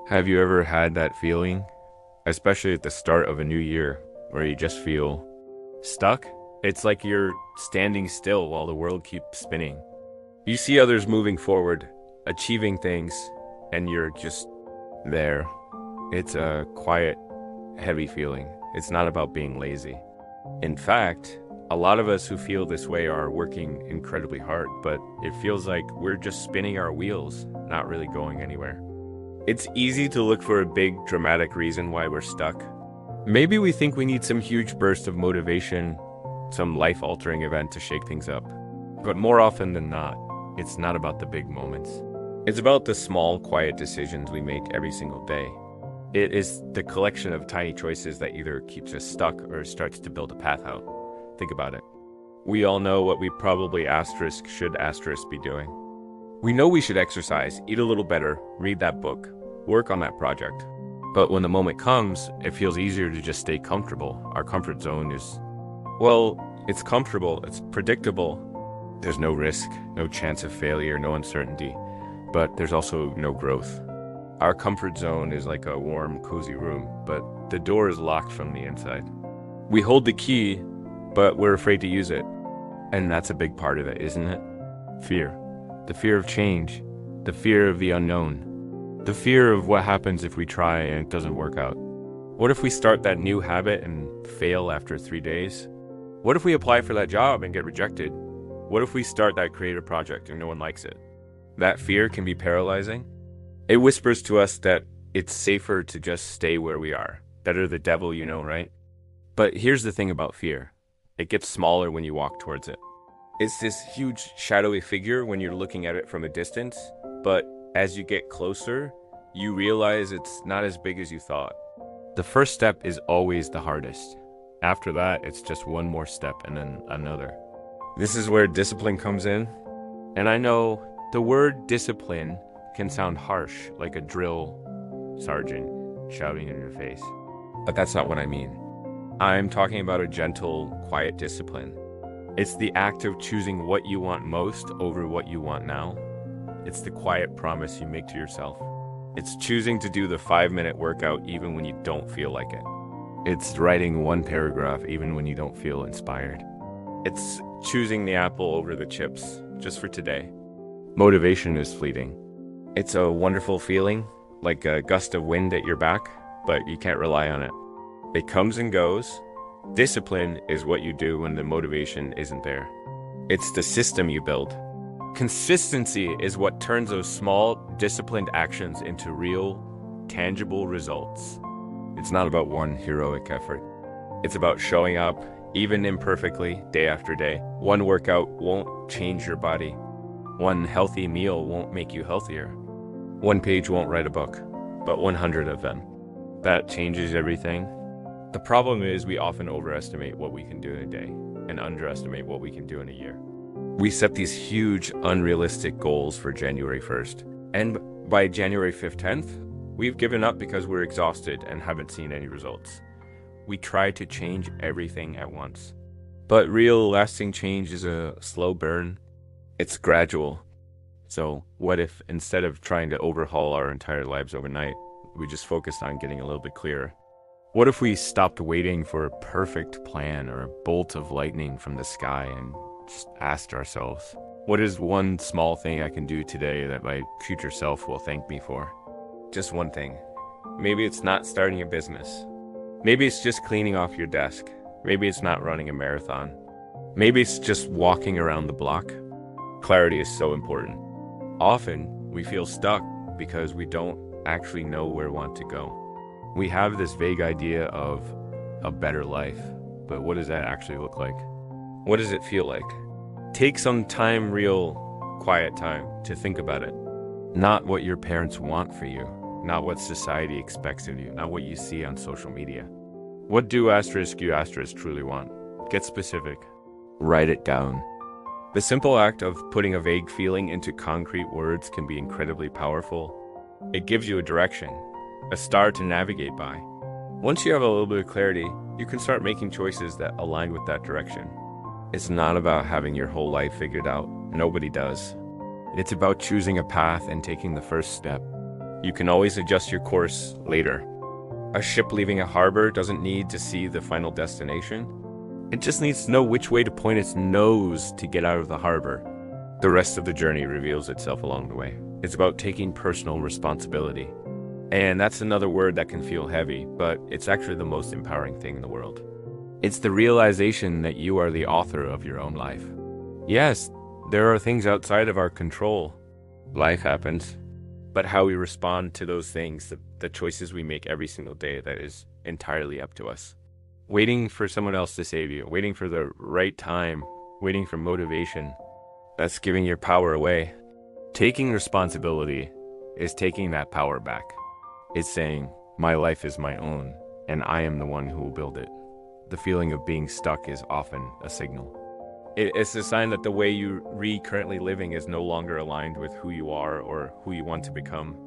Have you ever had that feeling, especially at the start of a new year, where you just feel stuck? It's like you're standing still while the world keeps spinning. You see others moving forward, achieving things, and you're just there. It's a quiet, heavy feeling. It's not about being lazy. In fact, a lot of us who feel this way are working incredibly hard, but it feels like we're just spinning our wheels, not really going anywhere. It's easy to look for a big, dramatic reason why we're stuck. Maybe we think we need some huge burst of motivation, some life-altering event to shake things up. But more often than not, it's not about the big moments. It's about the small, quiet decisions we make every single day. It is the collection of tiny choices that either keeps us stuck or starts to build a path out. Think about it. We all know what we probably should be doing. We know we should exercise, eat a little better, read that book, work on that project. But when the moment comes, it feels easier to just stay comfortable. Our comfort zone is, well, it's comfortable, it's predictable. There's no risk, no chance of failure, no uncertainty, but there's also no growth. Our comfort zone is like a warm, cozy room, but the door is locked from the inside. We hold the key, but we're afraid to use it. And that's a big part of it, isn't it? Fear. The fear of change, the fear of the unknown, the fear of what happens if we try and it doesn't work out. What if we start that new habit and fail after 3 days? What if we apply for that job and get rejected? What if we start that creative project and no one likes it? That fear can be paralyzing. It whispers to us that it's safer to just stay where we are. Better the devil you know, right? But here's the thing about fear. It gets smaller when you walk towards it. It's this huge shadowy figure when you're looking at it from a distance, but as you get closer, you realize it's not as big as you thought. The first step is always the hardest. After that, it's just one more step and then another. This is where discipline comes in. And I know the word discipline can sound harsh, like a drill sergeant shouting in your face. But that's not what I mean. I'm talking about a gentle, quiet discipline. It's the act of choosing what you want most over what you want now. It's the quiet promise you make to yourself. It's choosing to do the 5-minute workout even when you don't feel like it. It's writing one paragraph even when you don't feel inspired. It's choosing the apple over the chips, just for today. Motivation is fleeting. It's a wonderful feeling, like a gust of wind at your back, but you can't rely on it. It comes and goes. Discipline is what you do when the motivation isn't there. It's the system you build. Consistency is what turns those small, disciplined actions into real, tangible results. It's not about one heroic effort. It's about showing up, even imperfectly, day after day. One workout won't change your body. One healthy meal won't make you healthier. One page won't write a book, but 100 of them. That changes everything. The problem is we often overestimate what we can do in a day and underestimate what we can do in a year. We set these huge, unrealistic goals for January 1st. And by January 5th, 10th, we've given up because we're exhausted and haven't seen any results. We try to change everything at once. But real, lasting change is a slow burn. It's gradual. So what if instead of trying to overhaul our entire lives overnight, we just focused on getting a little bit clearer? What if we stopped waiting for a perfect plan or a bolt of lightning from the sky and just asked ourselves, what is one small thing I can do today that my future self will thank me for? Just one thing. Maybe it's not starting a business. Maybe it's just cleaning off your desk. Maybe it's not running a marathon. Maybe it's just walking around the block. Clarity is so important. Often, we feel stuck because we don't actually know where we want to go. We have this vague idea of a better life, but what does that actually look like? What does it feel like? Take some time, real quiet time, to think about it. Not what your parents want for you, not what society expects of you, not what you see on social media. What do you truly want? Get specific. Write it down. The simple act of putting a vague feeling into concrete words can be incredibly powerful. It gives you a direction, a star to navigate by. Once you have a little bit of clarity, you can start making choices that align with that direction. It's not about having your whole life figured out. Nobody does. It's about choosing a path and taking the first step. You can always adjust your course later. A ship leaving a harbor doesn't need to see the final destination. It just needs to know which way to point its nose to get out of the harbor. The rest of the journey reveals itself along the way. It's about taking personal responsibility. And that's another word that can feel heavy, but it's actually the most empowering thing in the world. It's the realization that you are the author of your own life. Yes, there are things outside of our control. Life happens. But how we respond to those things, the choices we make every single day, that is entirely up to us. Waiting for someone else to save you, waiting for the right time, waiting for motivation, that's giving your power away. Taking responsibility is taking that power back. It's saying, my life is my own, and I am the one who will build it. The feeling of being stuck is often a signal. It's a sign that the way you currently living is no longer aligned with who you are or who you want to become.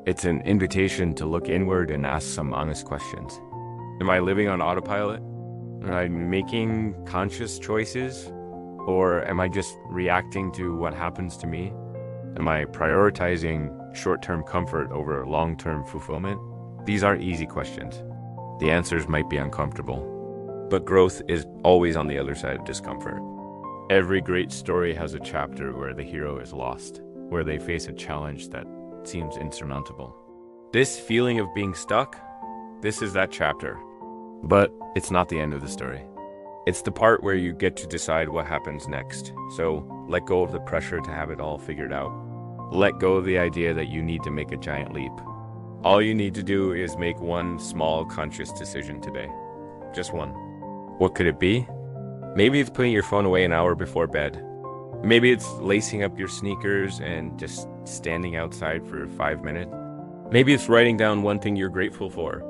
It's an invitation to look inward and ask some honest questions. Am I living on autopilot? Am I making conscious choices? Or am I just reacting to what happens to me? Am I prioritizing short-term comfort over long-term fulfillment? These aren't easy questions. The answers might be uncomfortable, but growth is always on the other side of discomfort. Every great story has a chapter where the hero is lost, where they face a challenge that seems insurmountable. This feeling of being stuck, this is that chapter. But it's not the end of the story. It's the part where you get to decide what happens next. So let go of the pressure to have it all figured out. Let go of the idea that you need to make a giant leap. All you need to do is make one small conscious decision today. Just one. What could it be? Maybe it's putting your phone away an hour before bed. Maybe it's lacing up your sneakers and just standing outside for 5 minutes. Maybe it's writing down one thing you're grateful for.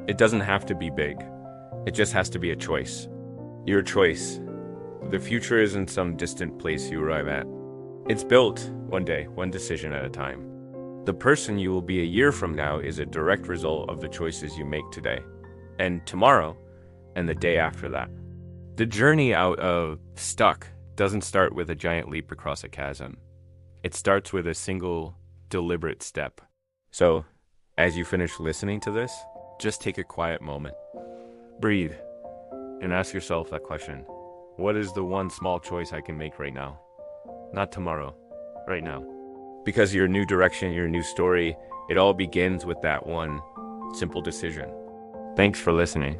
It doesn't have to be big. It just has to be a choice. Your choice. The future isn't some distant place you arrive at. It's built one day, one decision at a time. The person you will be a year from now is a direct result of the choices you make today, and tomorrow, and the day after that. The journey out of stuck doesn't start with a giant leap across a chasm. It starts with a single, deliberate step. So, as you finish listening to this, just take a quiet moment. Breathe, and ask yourself that question. What is the one small choice I can make right now? Not tomorrow, right now. Because your new direction, your new story, it all begins with that one simple decision. Thanks for listening.